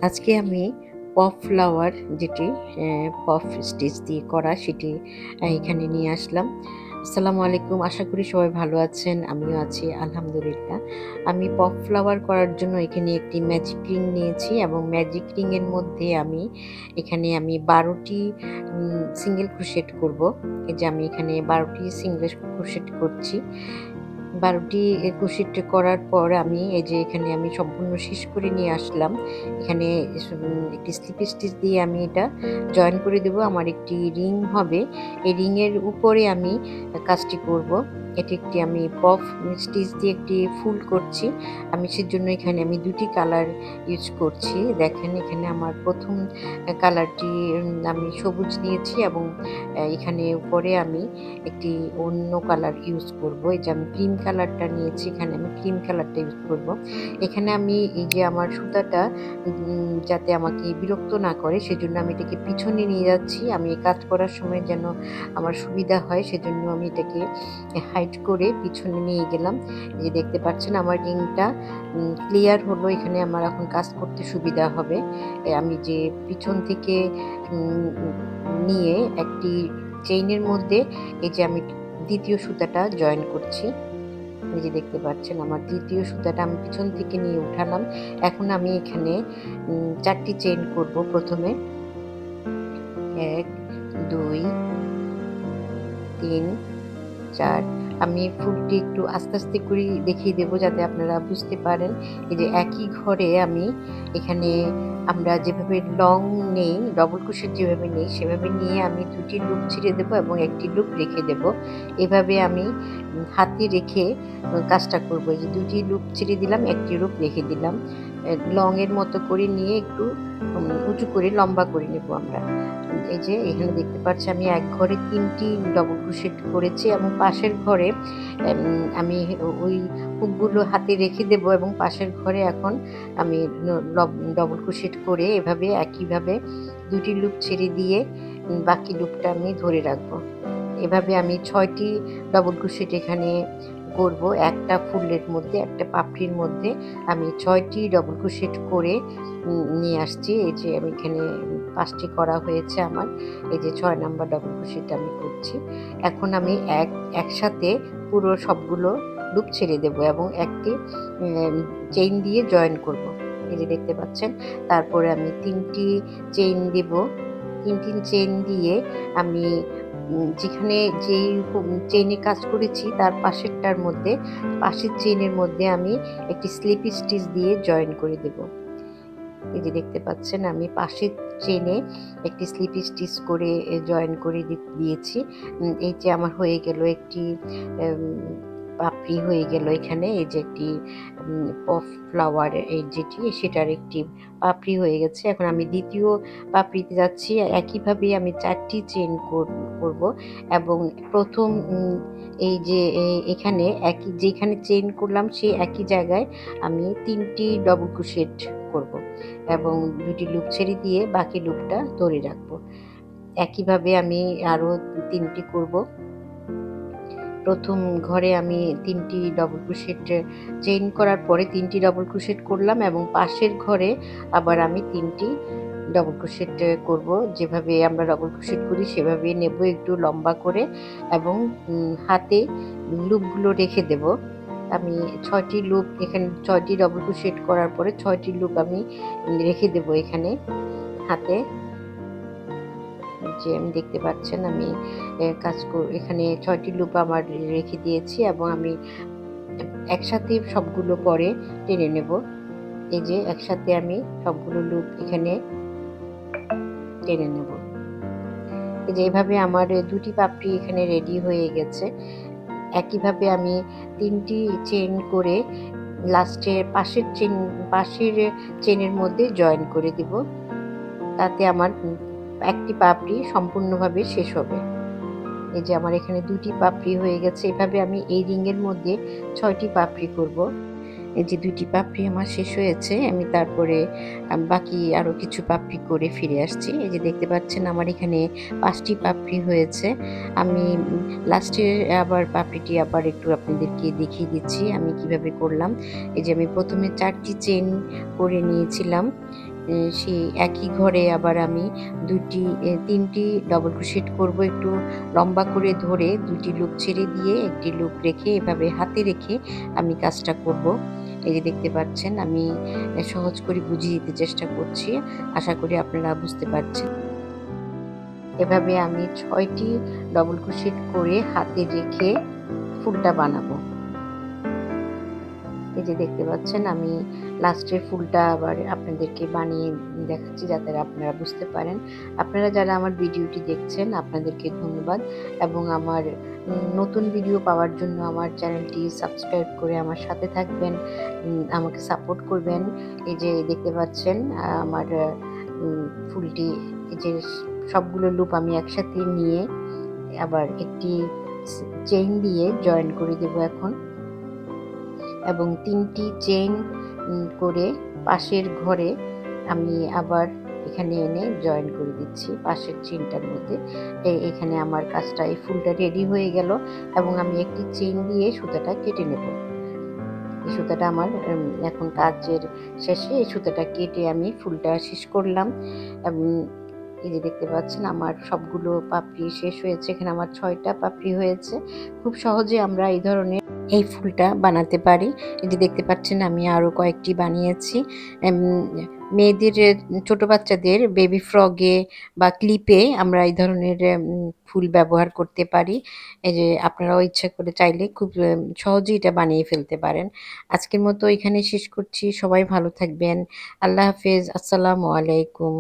আজকে আমি pop flower যেটি পপ স্টিচ দিয়ে করা সেটি এখানে নিয়ে আসলাম। আসসালামু আলাইকুম। আশা করি সবাই ভালো আছেন। আমিও আছি আলহামদুলিল্লাহ। আমি পপ ফ্লাওয়ার করার জন্য এখানে একটি ম্যাজিক রিং নিয়েছি এবং ম্যাজিক রিং এর মধ্যে আমি ১২ টি সিঙ্গেল ক্রোশেট করব। এই যে আমি এখানে ১২ টি সিঙ্গেল ক্রোশেট করছি। ১২ টি ক্রোশেট করার পর আমি এই যে এখানে আমি সম্পূর্ণ শেষ করে নিয়ে আসলাম। এখানে একটি স্লিপ স্টিচ দিয়ে আমি এটা জয়েন করে দেব। আমার একটি রিং হবে। এই রিং এর উপরে আমি কাজটি করব। এটি একটি আমি পফ স্টিচ দিয়ে একটি ফুল করছি। আমি সেজন্য এখানে আমি ২ টি কালার ইউজ করছি। দেখেন এখানে আমার ১ম কালারটি আমি সবুজ নিয়েছি এবং এখানে উপরে আমি একটি অন্য কালার ইউজ করব। এই যে আমি ক্রিম কালারটা নিয়েছি, এখানে আমি ক্রিম কালারটা ইউজ করব। এখানে আমি এই যে আমার সুতাটা যাতে আমাকে বিরক্ত না করে সেজন্য আমি এটাকে পিছনে নিয়ে যাচ্ছি। আমি কাজ করার সময় যেন আমার সুবিধা হয় সেজন্য আমি এটাকে হাইড করে পিছনে নিয়ে গেলাম। এই যে দেখতে পাচ্ছেন আমার রিংটা ক্লিয়ার হলো। এখানে আমার এখন কাজ করতে সুবিধা হবে। আমি যে পিছন থেকে উম নিয়ে একটি চেইনের মধ্যে এই যে আমি ২য় সুতাটা জয়েন করছি। এই যে দেখতে পাচ্ছেন আমার ২য় সুতাটা আমি পিছন থেকে নিয়ে উঠালাম। এখন আমি এখানে ৪ টি চেইন করব প্রথমে। ১, ২, ৩, ৪। আমি ফুলটি একটু আস্তে, আস্তে করে দেখিয়ে দেব যাতে আপনারা বুঝতে পারেন। এই যে একই ঘরে আমি এখানে আমরা যেভাবে লং নেই, ডবল ক্রোশেট যেভাবে নেই সেভাবে নিয়ে আমি ২ টি লুপ ছেড়ে দেব এবং ১ টি লুপ রেখে দেব। এভাবে আমি হাতে রেখে কাজটা করব। এই যে ২ টি লুপ ছেড়ে দিলাম, ১ টি লুপ রেখে দিলাম। লং এর মতো করে নিয়ে একটু উঁচু করে লম্বা করে নেব আমরা। এই যে এখানে দেখতে পাচ্ছি আমি এক ঘরে ৩ টি ডবল ক্রোশেট করেছি এবং পাশের ঘরে আমি ওই হুকগুলো হাতে রেখে দেব এবং পাশের ঘরে এখন আমি ডবল ক্রোশেট করে এভাবে একইভাবে ২ টি লুপ ছেড়ে দিয়ে বাকি লুপটা আমি ধরে রাখবো। এভাবে আমি ৬ টি ডবল ক্রোশেট এখানে করব। একটা ফুলের মধ্যে, একটা পাপড়ির মধ্যে আমি ৬ টি ডবল ক্রোশেট করে নিয়ে আসছি। এই যে আমি এখানে ৫ টি করা হয়েছে আমার। এই যে ৬ নাম্বার ডবল ক্রোশেট আমি করছি। এখন আমি একসাথে পুরো সবগুলো লুপ ছেড়ে দেব এবং একটি চেইন দিয়ে জয়েন করব। এই যে দেখতে পাচ্ছেন। তারপরে আমি ৩ টি চেইন দিব। ৩ চেইন দিয়ে আমি যেখানে যেই চেইনে কাজ করেছি তার পাশের চেইনের মধ্যে আমি একটি স্লিপ স্টিচ দিয়ে জয়েন করে দেব। এই যে দেখতে পাচ্ছেন আমি পাশের চেইনে একটি স্লিপ স্টিচ করে জয়েন করে দিয়েছি। এই যে আমার হয়ে গেল একটি পাপড়ি হয়ে গেল এখানে। এই যে একটি পপ ফ্লাওয়ার সেটার একটি পাপড়ি হয়ে গেছে। এখন আমি ২য় পাপড়িতে যাচ্ছি। একইভাবে আমি ৪ টি চেইন করব এবং ১ম এই যে এখানে যেখানে চেইন করলাম সেই একই জায়গায় আমি ৩ টি ডবল ক্রোশেট করব এবং ২ টি লুপ ছেড়ে দিয়ে বাকি লুপটা ধরে রাখবো। একইভাবে আমি আরো ৩ টি করব। ১ম ঘরে আমি ৩ টি ডবল ক্রোশেট চেইন করার পরে ৩ টি ডবল ক্রোশেট করলাম এবং পাশের ঘরে আবার আমি ৩ টি ডবল ক্রোশেট করব। যেভাবে আমরা ডবল ক্রোশেট করি সেভাবে নেব একটু লম্বা করে এবং হাতে লুপগুলো রেখে দেব। আমি ৬ টি লুপ এখানে ৬ টি ডবল ক্রোশেট করার পরে ৬ টি লুপ আমি রেখে দেব এখানে হাতে। যে আমি দেখতে পাচ্ছেন আমি এখানে ৬ টি লুপ আমার রেখে দিয়েছি এবং আমি একসাথে সবগুলো পরে টেনে নেব। এই যে একসাথে আমি সবগুলো লুপ এখানে টেনে নেব। এই যে এভাবে আমার ২ টি পাপড়ি এখানে রেডি হয়ে গেছে। একইভাবে আমি ৩ টি চেইন করে লাস্টে পাশের চেইনের মধ্যে জয়েন করে দিব। তাতে আমার একটি পাপড়ি সম্পূর্ণভাবে শেষ হবে। এই যে আমার এখানে ২ টি পাপড়ি হয়ে গেছে। এভাবে আমি এই রিংয়ের মধ্যে ৬ টি পাপড়ি করব। এই যে ২ টি পাপড়ি আমার শেষ হয়েছে। আমি তারপরে বাকি আরো কিছু পাপড়ি করে ফিরে আসছি। এই যে দেখতে পাচ্ছেন আমার এখানে ৫ টি পাপড়ি হয়েছে। আমি লাস্টের আবার পাপড়িটি আবার একটু আপনাদেরকে দেখিয়ে দিচ্ছি আমি কিভাবে করলাম। এই যে আমি প্রথমে ৪ টি চেইন করে নিয়েছিলাম। সেই একই ঘরে আবার আমি ৩টি ডবল ক্রোশেট করব। একটু লম্বা করে ধরে ২টি লুপ ছেড়ে দিয়ে ১টি লুপ রেখে এভাবে হাতে রেখে আমি কাজটা করব। এই যে দেখতে পাচ্ছেন আমি সহজ করে বুঝিয়ে দিতে চেষ্টা করছি। আশা করি আপনারা বুঝতে পারছেন। এভাবে আমি ৬টি ডবল ক্রোশেট করে হাতে রেখে ফুলটা বানাবো। এই যে দেখতে পাচ্ছেন আমি লাস্টের ফুলটা আবার আপনাদেরকে বানিয়ে দেখাচ্ছি যাতে আপনারা বুঝতে পারেন। আপনারা যারা আমার ভিডিওটি দেখছেন আপনাদেরকে ধন্যবাদ এবং আমার নতুন ভিডিও পাওয়ার জন্য আমার চ্যানেলটি সাবস্ক্রাইব করে আমার সাথে থাকবেন, আমাকে সাপোর্ট করবেন। এই যে দেখতে পাচ্ছেন আমার ফুলটি এই যে সবগুলো লুপ আমি একসাথে নিয়ে আবার একটি চেইন দিয়ে জয়েন করে দেব এখন, এবং ৩টি চেইন করে পাশের ঘরে আমি আবার এখানে এনে জয়েন করে দিচ্ছি পাশের চেইনটার মধ্যে। এখানে আমার কাজটা এই ফুলটা রেডি হয়ে গেল এবং আমি একটি চেইন দিয়ে সুতাটা কেটে নেব। এই সুতাটা আমার এখন কাজের শেষে এই সুতাটা কেটে আমি ফুলটা শেষ করলাম। এবং এই যে দেখতে পাচ্ছেন আমার সবগুলো পাপড়ি শেষ হয়েছে। এখানে আমার ৬টা পাপড়ি হয়েছে। খুব সহজে আমরা এই ধরনের এই ফুলটা বানাতে পারি। এই যে দেখতে পাচ্ছেন আমি আরও কয়েকটি বানিয়েছি। মেয়েদের ছোট বাচ্চাদের বেবি ফ্রগে বা ক্লিপে আমরা এই ধরনের ফুল ব্যবহার করতে পারি। এই যে আপনারাও ইচ্ছা করে চাইলে খুব সহজেই এটা বানিয়ে ফেলতে পারেন। আজকের মতো এখানে শেষ করছি। সবাই ভালো থাকবেন। আল্লাহ হাফেজ। আসসালামু আলাইকুম।